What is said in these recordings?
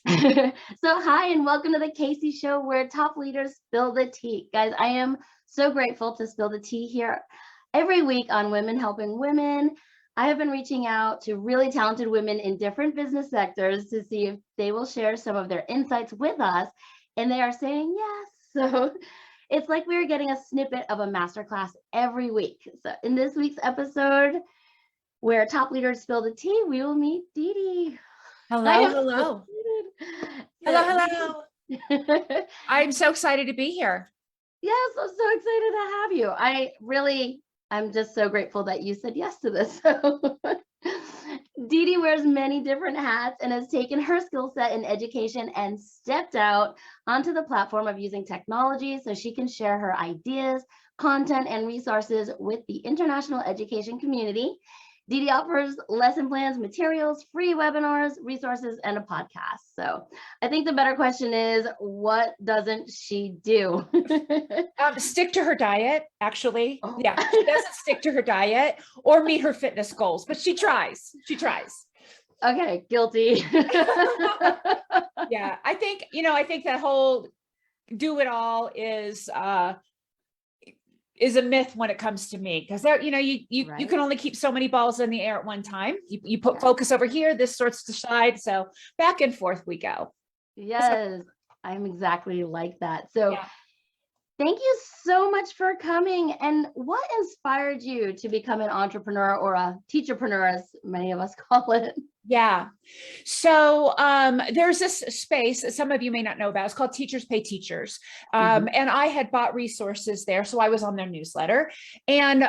So hi and welcome to the Kasie Show where top leaders spill the tea. Guys, I am so grateful to spill the tea here every week on Women Helping Women. I have been reaching out to really talented women in different business sectors to see if they will share some of their insights with us, and they are saying yes. So it's like we're getting a snippet of a masterclass every week. So in this week's episode, where top leaders spill the tea, we will meet Deedee. Hello, hello. Hello, hello. Yes, I'm so excited to be here. I'm so excited to have you. I'm just so grateful that you said yes to this. Deedee wears many different hats and has taken her skill set in education and stepped out onto the platform of using technology so she can share her ideas, content, and resources with the international education community. Deedee offers lesson plans, materials, free webinars, resources, and a podcast. So I think the better question is, what doesn't she do? Stick to her diet, actually. Oh. Yeah, she doesn't stick to her diet or meet her fitness goals, but she tries. She tries. Okay, guilty. Yeah, I think that whole do it all is a myth when it comes to me, because there, you can only keep so many balls in the air at one time. You put focus over here, this sorts to side, so back and forth we go. Yes, I'm exactly like that. So thank you so much for coming. And what inspired you to become an entrepreneur, or a teacherpreneur, as many of us call it? Yeah. So there's this space that some of you may not know about. It's called Teachers Pay Teachers. And I had bought resources there. So I was on their newsletter. And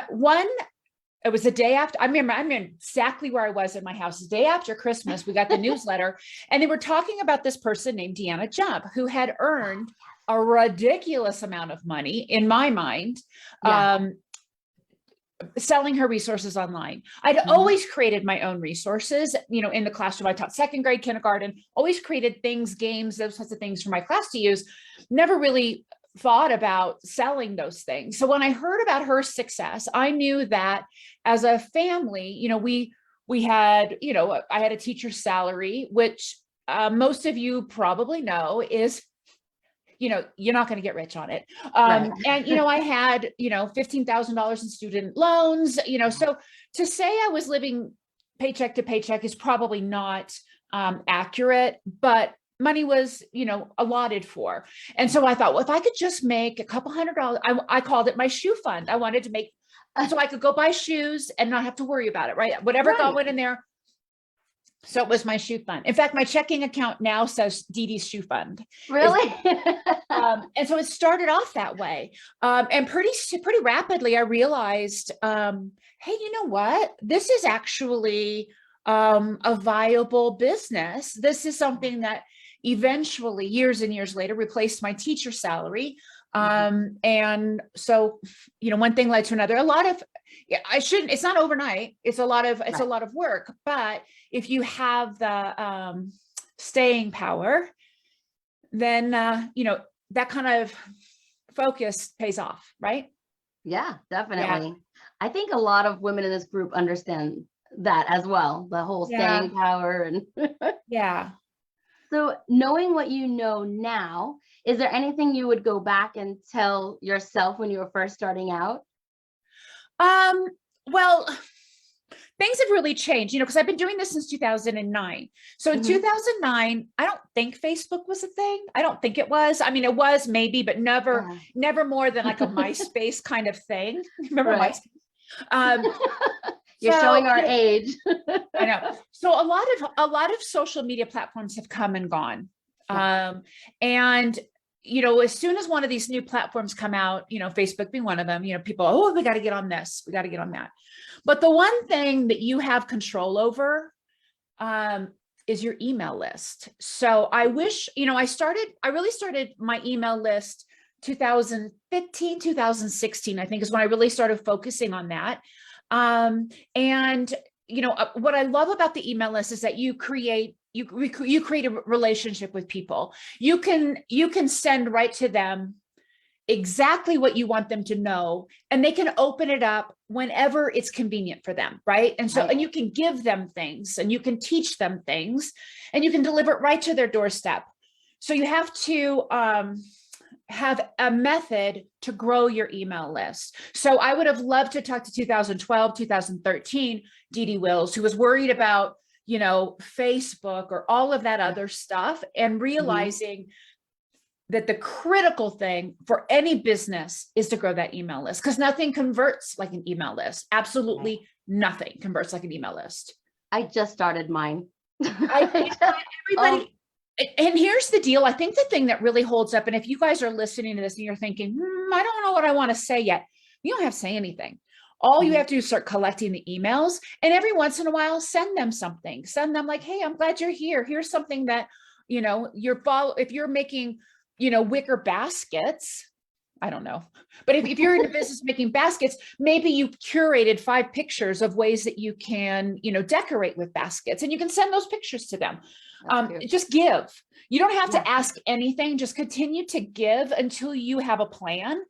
it was the day after, I'm exactly where I was in my house. The day after Christmas, we got the newsletter, and they were talking about this person named Deanna Jump, who had earned a ridiculous amount of money, in my mind, selling her resources online. I'd always created my own resources, in the classroom. I taught second grade, kindergarten, always created things, games, those sorts of things for my class to use. Never really thought about selling those things. So when I heard about her success, I knew that as a family, we had, I had a teacher's salary, which most of you probably know is, you're not going to get rich on it. And, I had, $15,000 in student loans, so to say I was living paycheck to paycheck is probably not accurate, but money was, allotted for. And so I thought, well, if I could just make a couple $100, I called it my shoe fund. I wanted to make, so I could go buy shoes and not have to worry about it, right? Whatever went in there. So it was my shoe fund. In fact, my checking account now says Deedee's Shoe Fund. Really? And so it started off that way. And pretty rapidly, I realized, hey, you know what? This is actually a viable business. This is something that eventually, years and years later, replaced my teacher salary. And so, one thing led to another. It's not overnight. It's a lot of work, but if you have the staying power, then, that kind of focus pays off, right? Yeah, definitely. Yeah. I think a lot of women in this group understand that as well, the whole staying power and yeah. So knowing what you know now, is there anything you would go back and tell yourself when you were first starting out? Well, things have really changed, because I've been doing this since 2009. So in 2009, I don't think Facebook was a thing. I don't think it was. I mean, it was maybe, but never more than like a MySpace kind of thing. Remember MySpace? You're showing our age. I know. So a lot of social media platforms have come and gone. And as soon as one of these new platforms come out, Facebook being one of them, people, we got to get on this, we got to get on that. But the one thing that you have control over is your email list. So I wish, I really started my email list 2015, 2016, I think is when I really started focusing on that. And what I love about the email list is that you create a relationship with people. You can send right to them exactly what you want them to know, and they can open it up whenever it's convenient for them, right? And so, Right. and you can give them things, and you can teach them things, and you can deliver it right to their doorstep. So you have to have a method to grow your email list. So I would have loved to talk to 2012, 2013 Deedee Wills, who was worried about, you know, Facebook or all of that other stuff, and realizing that the critical thing for any business is to grow that email list, because nothing converts like an email list. Absolutely nothing converts like an email list. I just started mine. Everybody. And here's the deal. I think the thing that really holds up, and if you guys are listening to this and you're thinking, I don't know what I want to say yet, you don't have to say anything. All you have to do is start collecting the emails, and every once in a while, send them something. Send them like, hey, I'm glad you're here. Here's something that, you know, if you're making, you know, wicker baskets, I don't know. But if you're in the business making baskets, maybe you curated 5 pictures of ways that you can, you know, decorate with baskets, and you can send those pictures to them. Just give. You don't have to ask anything. Just continue to give until you have a plan.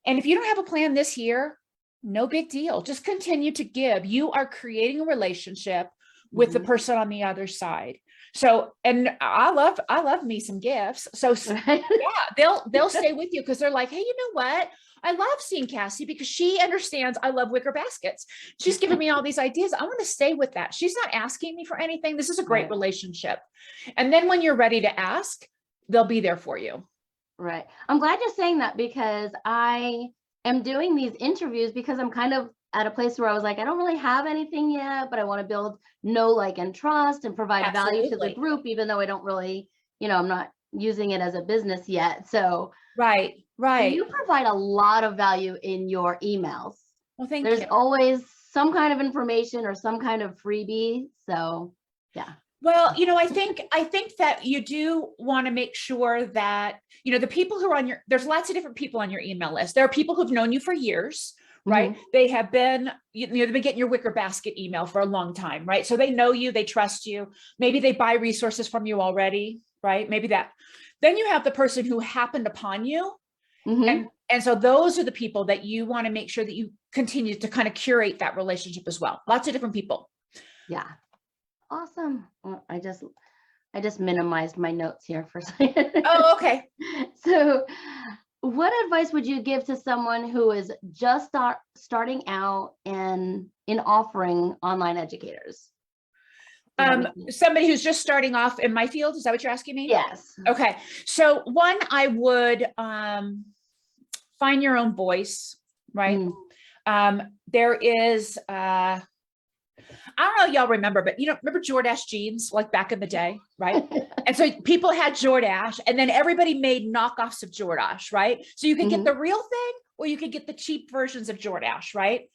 And if you don't have a plan this year, no big deal. Just continue to give. You are creating a relationship with the person on the other side. So, and I love me some gifts. So yeah, they'll stay with you because they're like, hey, you know what? I love seeing Kasie because she understands I love wicker baskets. She's giving me all these ideas. I want to stay with that. She's not asking me for anything. This is a great relationship. And then when you're ready to ask, they'll be there for you. Right. I'm glad you're saying that, because I am doing these interviews because I'm kind of at a place where I was like, I don't really have anything yet, but I want to build know, like, and trust and provide value to the group, even though I don't really, you know, I'm not using it as a business yet. So right. You provide a lot of value in your emails. Well, thank you. There's always some kind of information or some kind of freebie. So yeah. Well, you know, I think that you do want to make sure that, you know, the people who are on there's lots of different people on your email list. There are people who've known you for years, right? They have been, you know, they've been getting your wicker basket email for a long time, right? So they know you, they trust you. Maybe they buy resources from you already, right? Maybe that. Then you have the person who happened upon you. And so those are the people that you want to make sure that you continue to kind of curate that relationship as well. Lots of different people. Yeah. Awesome. Well, I just minimized my notes here for a second. Oh, okay. So what advice would you give to someone who is just starting out in offering online educators? Somebody who's just starting off in my field. Is that what you're asking me? Yes. Okay. So one, I would find your own voice, right? There is, I don't know if y'all remember, but you know, remember Jordache jeans, like back in the day, right? And so people had Jordache, and then everybody made knockoffs of Jordache, right? So you could get the real thing, or you could get the cheap versions of Jordache, right?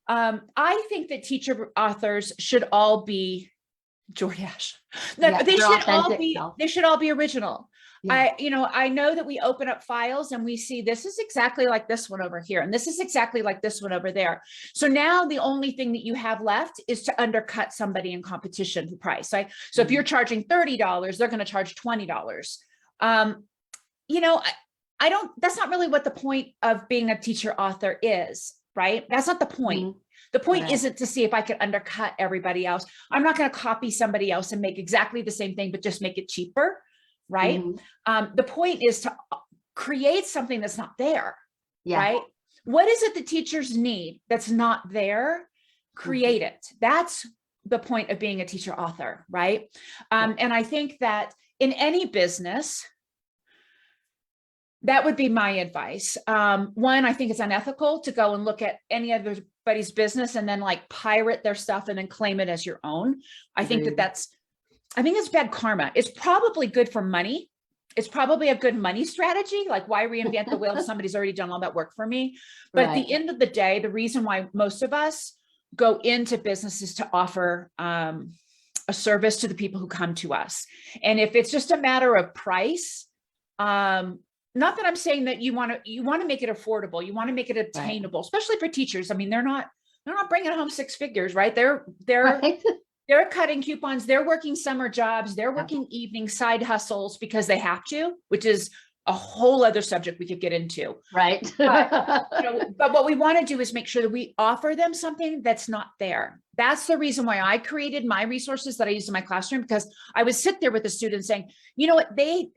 I think that teacher authors should all be Jordache. No, they should all be original. Yeah. I know that we open up files and we see this is exactly like this one over here, and this is exactly like this one over there. So now the only thing that you have left is to undercut somebody in competition for price. Right? So if you're charging $30, they're going to charge $20. You know, I don't, that's not really what the point of being a teacher author is, right? That's not the point. The point isn't to see if I can undercut everybody else. I'm not going to copy somebody else and make exactly the same thing, but just make it cheaper. Right. The point is to create something that's not there. Right. What is it the teachers need that's not there? Create it. That's the point of being a teacher author. Right. And I think that in any business, that would be my advice. One, I think it's unethical to go and look at anybody's business and then like pirate their stuff and then claim it as your own. I think it's bad karma. It's probably good for money. It's probably a good money strategy. Like, why reinvent the wheel if somebody's already done all that work for me? But at the end of the day, the reason why most of us go into business is to offer a service to the people who come to us. And if it's just a matter of price, not that I'm saying that you want to make it affordable. You want to make it attainable, especially for teachers. I mean, they're not bringing home 6 figures, right? They're cutting coupons. They're working summer jobs. They're working evening side hustles because they have to, which is a whole other subject we could get into. Right. But what we want to do is make sure that we offer them something that's not there. That's the reason why I created my resources that I used in my classroom, because I would sit there with the students saying, you know what, they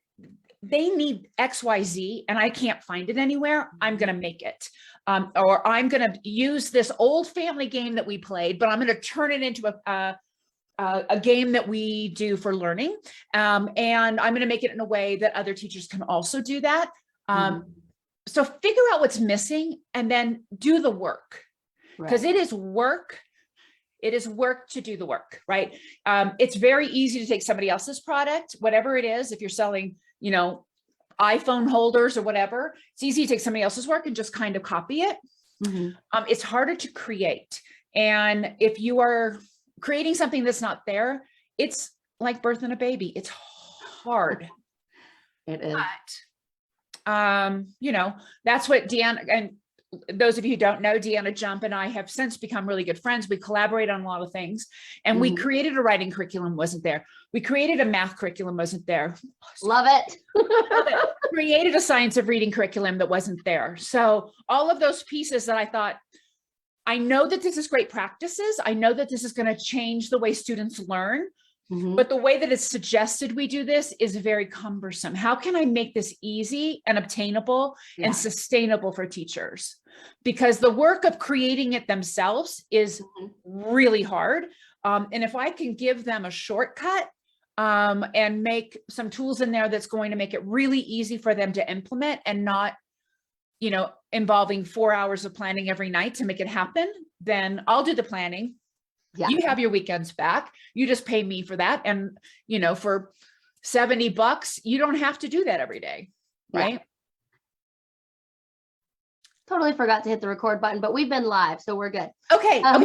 need XYZ and I can't find it anywhere. I'm going to make it. Or I'm going to use this old family game that we played, but I'm going to turn it into a game that we do for learning. And I'm going to make it in a way that other teachers can also do that. So figure out what's missing and then do the work, because it is work. It is work to do the work, right? It's very easy to take somebody else's product, whatever it is. If you're selling, you know, iPhone holders or whatever, it's easy to take somebody else's work and just kind of copy it. It's harder to create. And if you are creating something that's not there, it's like birthing a baby. It's hard. It is. But, you know, that's what Deanna, and those of you who don't know, Deanna Jump and I have since become really good friends. We collaborate on a lot of things, and we created a writing curriculum, wasn't there. We created a math curriculum, wasn't there. Love it. Created a science of reading curriculum that wasn't there. So all of those pieces that I thought, I know that this is great practices. I know that this is going to change the way students learn, but the way that it's suggested we do this is very cumbersome. How can I make this easy and obtainable and sustainable for teachers? Because the work of creating it themselves is really hard. And if I can give them a shortcut and make some tools in there that's going to make it really easy for them to implement and not, you know, involving 4 hours of planning every night to make it happen, then I'll do the planning. You have your weekends back. You just pay me for that. And, you know, for $70, you don't have to do that every day. Right. Totally forgot to hit the record button, but we've been live, so we're good. Okay. I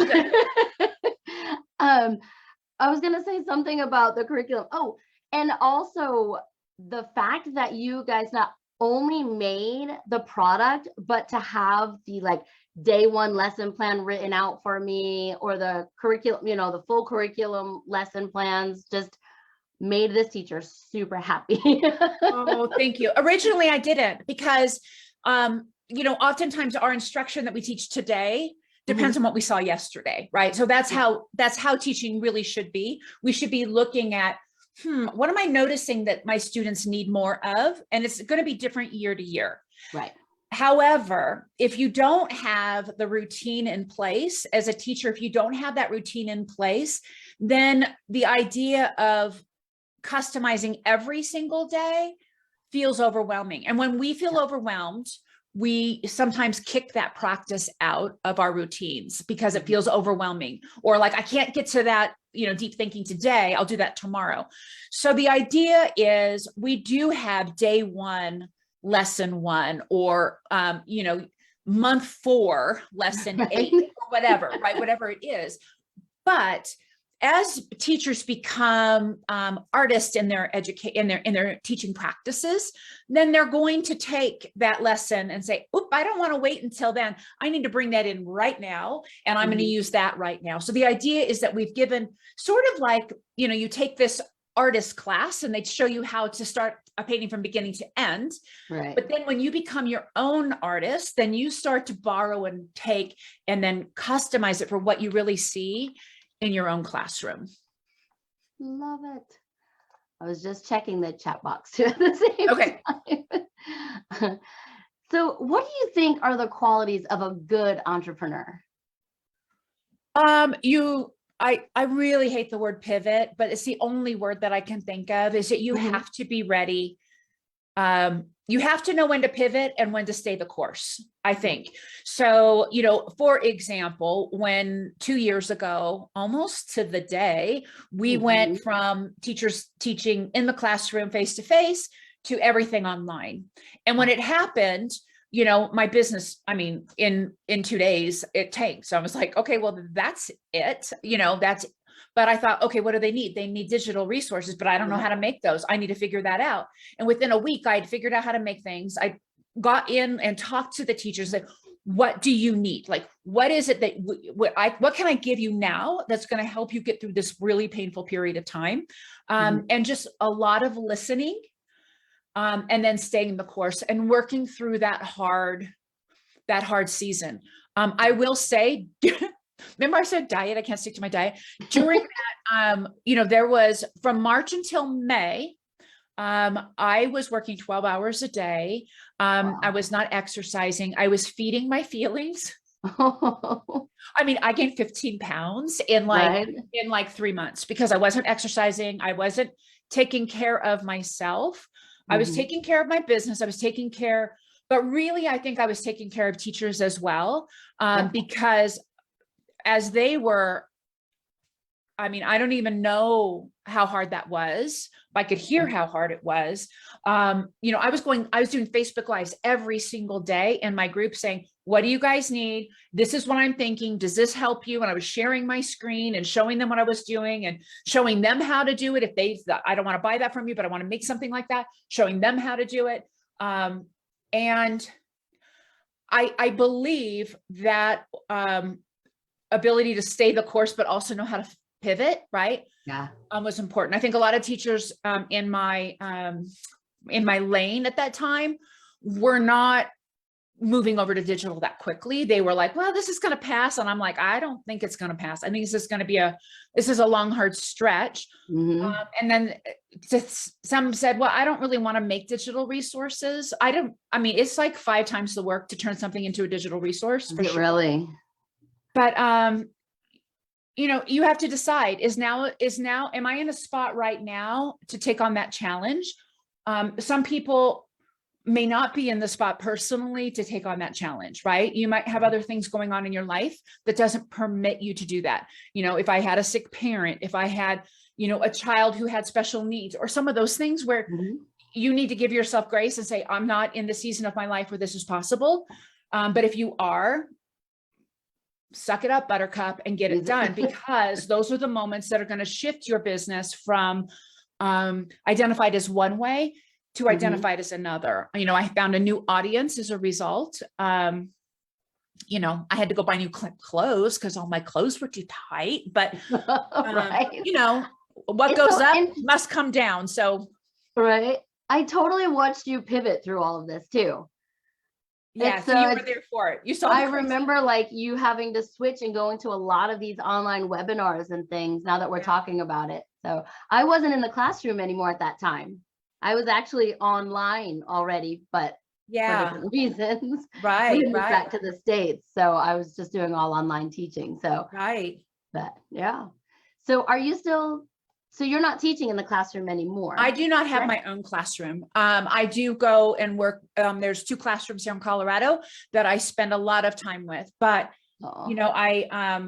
was going to say something about the curriculum. Oh, and also the fact that you guys not only made the product, but to have the like day one lesson plan written out for me, or the curriculum, you know, the full curriculum lesson plans, just made this teacher super happy. Oh, thank you. Originally I didn't, because, you know, oftentimes our instruction that we teach today depends on what we saw yesterday, right? So that's how teaching really should be. We should be looking at, what am I noticing that my students need more of? And it's going to be different year to year. Right. However, if you don't have the routine in place as a teacher, if you don't have that routine in place, then the idea of customizing every single day feels overwhelming. And when we feel overwhelmed, we sometimes kick that practice out of our routines because it feels overwhelming, or like, I can't get to that, you know, deep thinking today, I'll do that tomorrow. So the idea is we do have day one, lesson one, or, you know, month 4, lesson 8, or whatever, right? Whatever it is. But as teachers become artists in their in their teaching practices, then they're going to take that lesson and say, "Oop, I don't want to wait until then. I need to bring that in right now, and I'm going to use that right now." So the idea is that we've given sort of like, you know, you take this artist class and they show you how to start a painting from beginning to end. Right. But then when you become your own artist, then you start to borrow and take and then customize it for what you really see in your own classroom. Love it. I was just checking the chat box too at the same time. So what do you think are the qualities of a good entrepreneur? I really hate the word pivot, but it's the only word that I can think of, is that you have to be ready. You have to know when to pivot and when to stay the course, I think. So, you know, for example, when 2 years ago, almost to the day, we went from teachers teaching in the classroom face-to-face to everything online. And when it happened, you know, my business, I mean, in 2 days, it tanked. So I was like, okay, well, that's it, you know, but I thought, okay, what do they need? They need digital resources, but I don't know how to make those. I need to figure that out. And within a week, I'd figured out how to make things. I got in and talked to the teachers, like, what do you need? Like, what is it that, what can I give you now that's going to help you get through this really painful period of time? And just a lot of listening. and then staying the course and working through that hard season. I will say, remember I said diet, I can't stick to my diet. During that, there was from March until May, I was working 12 hours a day. Wow. I was not exercising. I was feeding my feelings. I mean, I gained 15 pounds in like 3 months because I wasn't exercising. I wasn't taking care of myself. I was taking care of my business. I was taking care, but really, I think I was taking care of teachers as well. Because as they were, I mean, I don't even know how hard that was. I could hear how hard it was. I was doing Facebook Lives every single day in my group saying, what do you guys need? This is what I'm thinking. Does this help you? And I was sharing my screen and showing them what I was doing and showing them how to do it. If I don't want to buy that from you, but I want to make something like that, showing them how to do it. And I believe that ability to stay the course, but also know how to pivot, right? Yeah. Was important. I think a lot of teachers in my lane at that time were not moving over to digital that quickly. They were like, well, this is going to pass. And I'm like, I don't think it's going to pass. I think this is a long, hard stretch. And then some said, well, I don't really want to make digital resources. It's like 5 times the work to turn something into a digital resource. For sure. Really? But, you have to decide am I in a spot right now to take on that challenge? Some people may not be in the spot personally to take on that challenge, right? You might have other things going on in your life that doesn't permit you to do that. If I had a sick parent, if I had, a child who had special needs or some of those things where you need to give yourself grace and say, I'm not in the season of my life where this is possible. But if you are, suck it up, buttercup, and get it done, because those are the moments that are going to shift your business from identified as one way to identified as another. I found a new audience as a result. I had to go buy new clothes because all my clothes were too tight, but what goes up must come down. So, right. I totally watched you pivot through all of this too. Yeah, so you were there for it. You saw. I remember like you having to switch and going to a lot of these online webinars and things now that we're talking about it. So I wasn't in the classroom anymore at that time. I was actually online already, but for different reasons. Right. Back to the States. So I was just doing all online teaching. So but yeah. So so you're not teaching in the classroom anymore? I do not have my own classroom. I do go and work. There's 2 classrooms here in Colorado that I spend a lot of time with, but I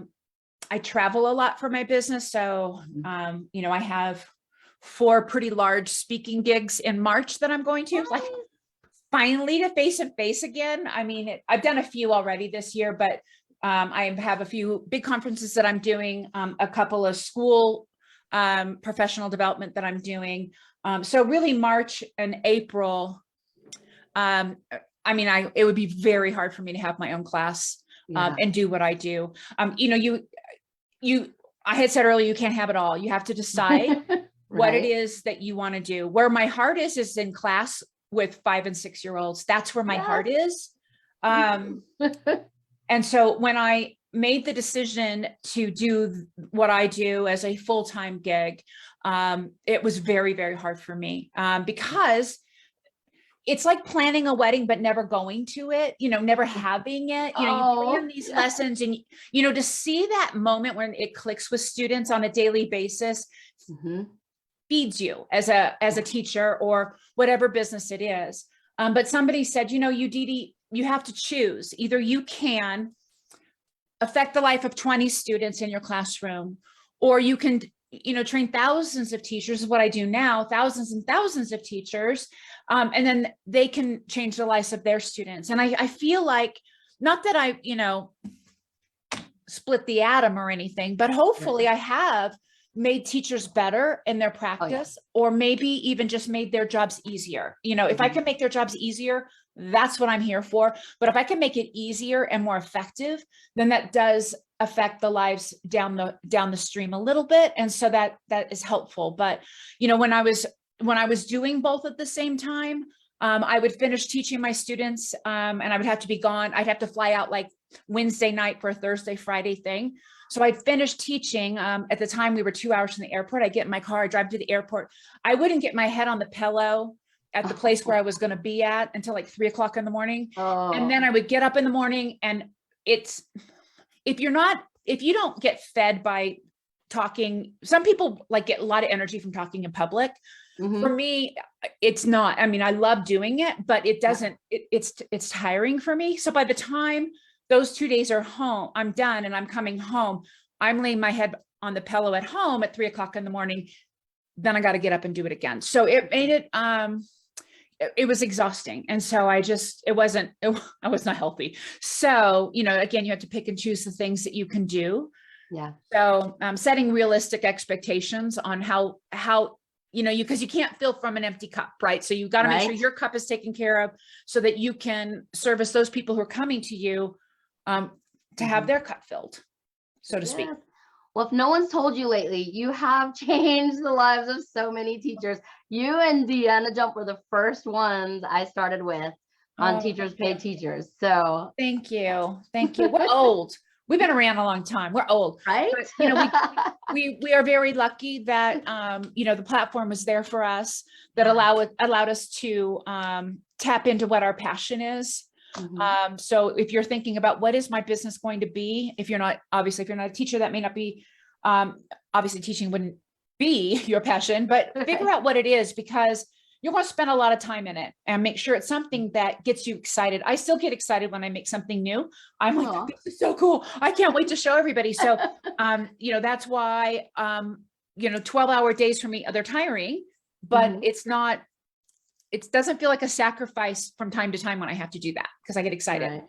travel a lot for my business. So, I have 4 pretty large speaking gigs in March that I'm going to like finally to face and face again. I mean, I've done a few already this year, but I have a few big conferences that I'm doing, a couple of school professional development that I'm doing. So really March and April, it would be very hard for me to have my own class and do what I do. I had said earlier, you can't have it all. You have to decide what it is that you want to do. Where my heart is in class with 5 and 6-year-olds. That's where my heart is. And so when I made the decision to do what I do as a full-time gig, it was very, very hard for me because it's like planning a wedding, but never going to it, never having it, you plan these lessons and, to see that moment when it clicks with students on a daily basis feeds you as a teacher or whatever business it is. But somebody said, Deedee, you have to choose. Either you can affect the life of 20 students in your classroom, or you can, train thousands of teachers, is what I do now, thousands and thousands of teachers. And then they can change the lives of their students. And I feel like, not that I, split the atom or anything, but hopefully I have made teachers better in their practice, or maybe even just made their jobs easier. If I can make their jobs easier, that's what I'm here for. But if I can make it easier and more effective, then that does affect the lives down the stream a little bit. And so that is helpful. But, when I was when I was doing both at the same time, I would finish teaching my students, and I would have to be gone. I'd have to fly out like Wednesday night for a Thursday, Friday thing. So I'd finish teaching. At the time we were 2 hours from the airport. I get in my car, I drive to the airport. I wouldn't get my head on the pillow at the place where I was going to be at until like 3 o'clock in the morning. And then I would get up in the morning, and if you don't get fed by talking, some people like get a lot of energy from talking in public. For me, it's not. I mean, I love doing it, but it doesn't, it's tiring for me. So by the time those 2 days are home, I'm done and I'm coming home, I'm laying my head on the pillow at home at 3 o'clock in the morning. Then I got to get up and do it again. So it made it, it was exhausting. And so I was not healthy. So, again, you have to pick and choose the things that you can do. Yeah. So setting realistic expectations on how, because you can't fill from an empty cup, right? So you got to make sure your cup is taken care of so that you can service those people who are coming to you to have their cup filled, so to speak. Well, if no one's told you lately, you have changed the lives of so many teachers. You and Deanna Jump were the first ones I started with on Teachers Pay Teachers. So thank you. We're old. We've been around a long time. We're old, right? But, we are very lucky that the platform was there for us, that allowed us to tap into what our passion is. So if you're thinking about what is my business going to be, if you're not a teacher, that may not be, obviously teaching wouldn't be your passion, but figure out what it is, because you're going to spend a lot of time in it, and make sure it's something that gets you excited. I still get excited when I make something new. I'm like, this is so cool. I can't wait to show everybody. So, that's why, 12-hour days for me, they're tiring, but it doesn't feel like a sacrifice from time to time when I have to do that, because I get excited. Right.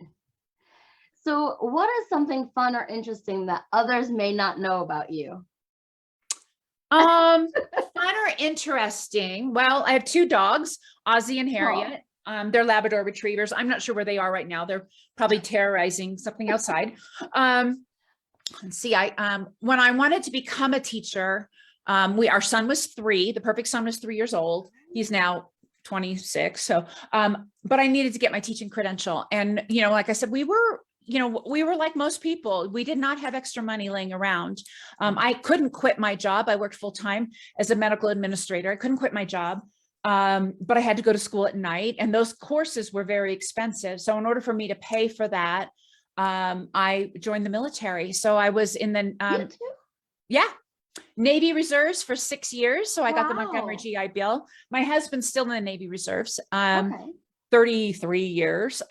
So what is something fun or interesting that others may not know about you? Fun or interesting. Well, I have 2 dogs, Ozzy and Harriet. They're Labrador retrievers. I'm not sure where they are right now. They're probably terrorizing something outside. Let's see. When I wanted to become a teacher, our son was 3. The perfect son was 3 years old. He's now 26. So, but I needed to get my teaching credential. And, like I said, we were like most people. We did not have extra money laying around. I couldn't quit my job. I worked full time as a medical administrator. I couldn't quit my job, but I had to go to school at night, and those courses were very expensive. So in order for me to pay for that, I joined the military. So I was in the Navy Reserves for 6 years. So I got the Montgomery GI Bill. My husband's still in the Navy Reserves, 33 years.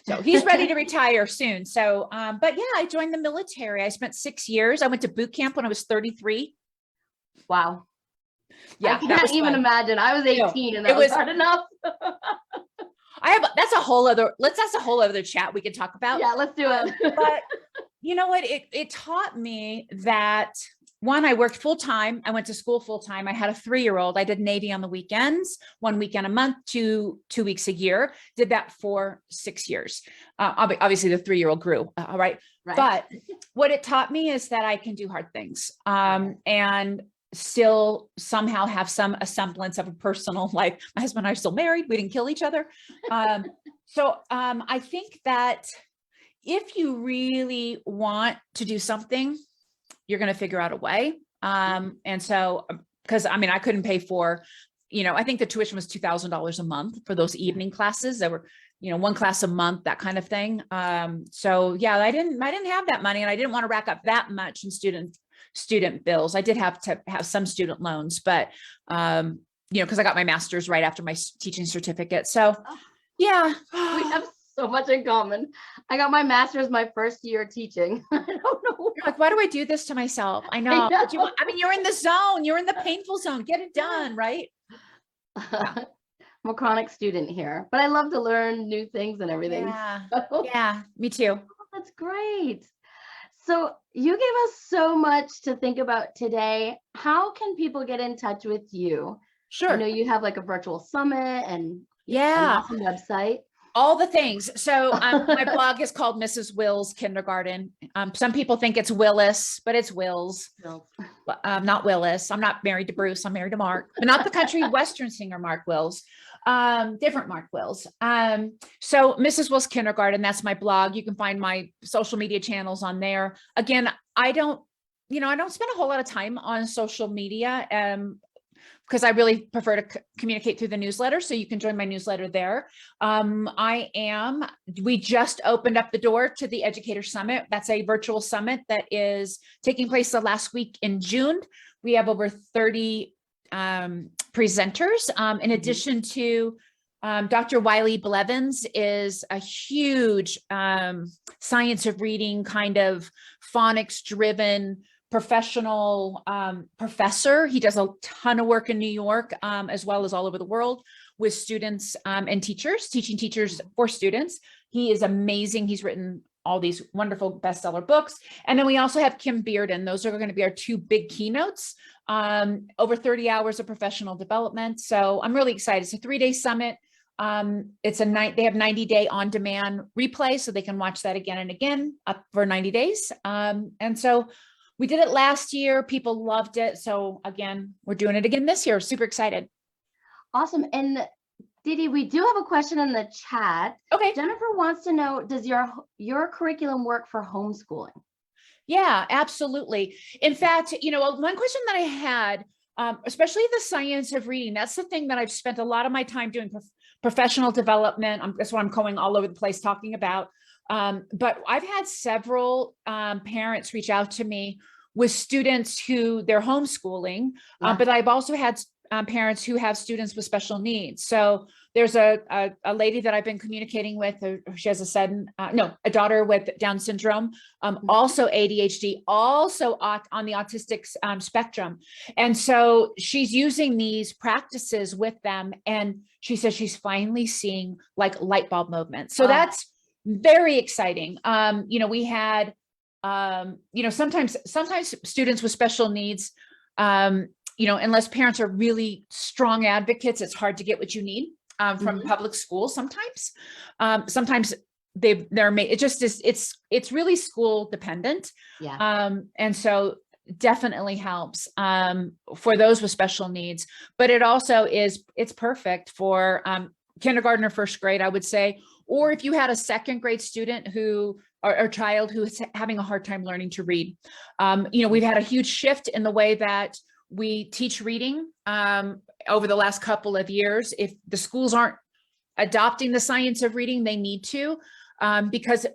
So he's ready to retire soon. So, but yeah, I joined the military. I spent 6 years. I went to boot camp when I was 33. Wow. Yeah. I can't even imagine. I was 18 and that was hard enough. That's a whole other chat we could talk about. Yeah, let's do it. But you know what? It taught me that, one, I worked full time. I went to school full time. I had a 3-year-old. I did Navy on the weekends, 1 weekend a month, 2 weeks a year. Did that for 6 years. Obviously, the 3-year-old grew. Right. But what it taught me is that I can do hard things, and still somehow have a semblance of a personal life. My husband and I are still married. We didn't kill each other. So I think that if you really want to do something, you're going to figure out a way. And so, because I couldn't pay for, I think the tuition was $2,000 a month for those evening classes. There were, 1 class a month, that kind of thing. So yeah, I didn't have that money, and I didn't want to rack up that much in student bills. I did have to have some student loans, but, because I got my master's right after my teaching certificate. So yeah. We have so much in common. I got my master's my first year teaching. I don't know. You're like, why do I do this to myself? I know. You're in the zone. You're in the painful zone. Get it done, right? Yeah. I'm a chronic student here, but I love to learn new things and everything. Yeah. Yeah, me too. That's great. So you gave us so much to think about today. How can people get in touch with you? Sure. I know you have like a virtual summit and an yeah, awesome website. All the things. So my blog is called Mrs. Wills Kindergarten. Some people think it's Willis, but it's Wills. Not Willis. I'm not married to Bruce. I'm married to Mark, but not the country western singer Mark Wills. Different Mark Wills. So Mrs. Wills Kindergarten, that's my blog. You can find my social media channels on there. Again, I don't spend a whole lot of time on social media. Because I really prefer to communicate through the newsletter. So you can join my newsletter there. We just opened up the door to the Educator Summit. That's a virtual summit that is taking place the last week in June. We have over 30 presenters. In addition to Dr. Wiley Blevins is a huge science of reading kind of phonics driven professional professor. He does a ton of work in New York, as well as all over the world with students and teachers, teaching teachers for students. He is amazing. He's written all these wonderful bestseller books. And then we also have Kim Bearden. Those are going to be our two big keynotes, over 30 hours of professional development. So I'm really excited. It's a 3-day summit. They have 90-day on-demand replay, so they can watch that again and again up for 90 days. And so we did it last year. People loved it. So again, we're doing it again this year. Super excited. Awesome. And Deedee, we do have a question in the chat. Okay. Jennifer wants to know, does your curriculum work for homeschooling? Yeah, absolutely. In fact, one question that I had, especially the science of reading, that's the thing that I've spent a lot of my time doing professional development. That's what I'm going all over the place talking about. But I've had several parents reach out to me with students who they're homeschooling, but I've also had parents who have students with special needs. So there's a lady that I've been communicating with. She has a daughter with Down syndrome, also ADHD, also on the autistic spectrum. And so she's using these practices with them. And she says she's finally seeing like light bulb movements. So that's very exciting. We had, sometimes students with special needs, unless parents are really strong advocates, it's hard to get what you need from public school. Sometimes they're made, it just is, it's really school dependent. Yeah. And so definitely helps for those with special needs, but it also it's perfect for kindergarten or first grade, I would say. Or if you had a second grade student or child who is having a hard time learning to read, we've had a huge shift in the way that we teach reading over the last couple of years. If the schools aren't adopting the science of reading, they need to, because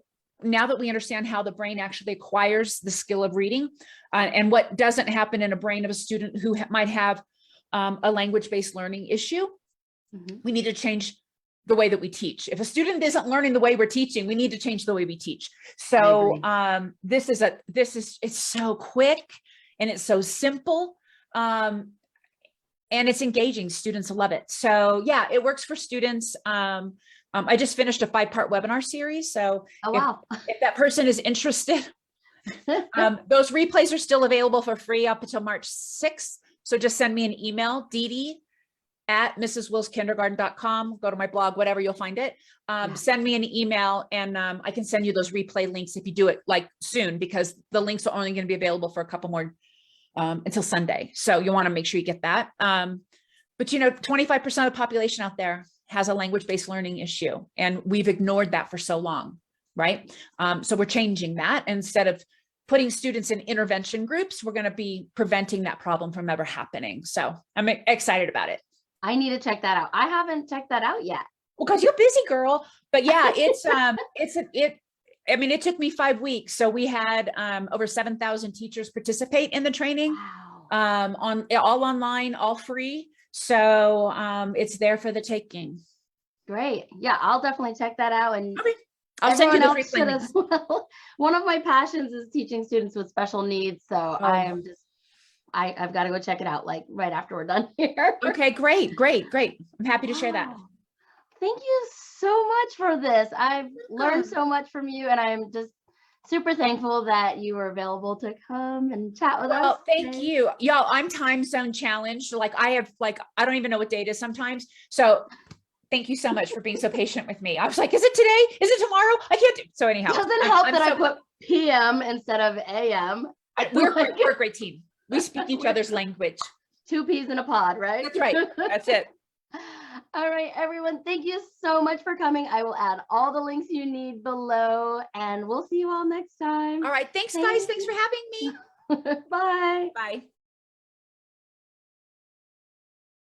now that we understand how the brain actually acquires the skill of reading and what doesn't happen in a brain of a student who might have a language-based learning issue, we need to change the way that we teach. If a student isn't learning the way we're teaching, we need to change the way we teach. So it's so quick and it's so simple. And it's engaging. Students love it. So yeah, it works for students. I just finished a 5-part webinar series. So if that person is interested, those replays are still available for free up until March 6th. So just send me an email, Deedee@mrswillskindergarten.com. Go to my blog, whatever, you'll find it. Send me an email and I can send you those replay links if you do it like soon, because the links are only going to be available for a couple more until Sunday. So you want to make sure you get that. But 25% of the population out there has a language-based learning issue, and we've ignored that for so long, right? So we're changing that. Instead of putting students in intervention groups, we're going to be preventing that problem from ever happening. So I'm excited about it. I need to check that out. I haven't checked that out yet. Well, because you're busy, girl. But yeah, it took me 5 weeks. So we had over 7,000 teachers participate in the training. Wow. All online, all free. So it's there for the taking. Great. Yeah, I'll definitely check that out. And okay. I'll send you the replay links. As well. One of my passions is teaching students with special needs. So I've got to go check it out like right after we're done here. Okay, great. I'm happy to share that. Thank you so much for this. I've learned so much from you, and I'm just super thankful that you were available to come and chat with us. Thank you. Y'all, I'm time zone challenged. I don't even know what day it is sometimes. So Thank you so much for being so patient with me. I was like, is it today? Is it tomorrow? I can't do. So anyhow, Doesn't help that I put PM instead of AM. We're a great team. We speak each other's language. 2 peas in a pod, right? That's right. That's it. All right, everyone. Thank you so much for coming. I will add all the links you need below, and we'll see you all next time. All right. Thanks, guys. Thanks for having me. Bye. Bye.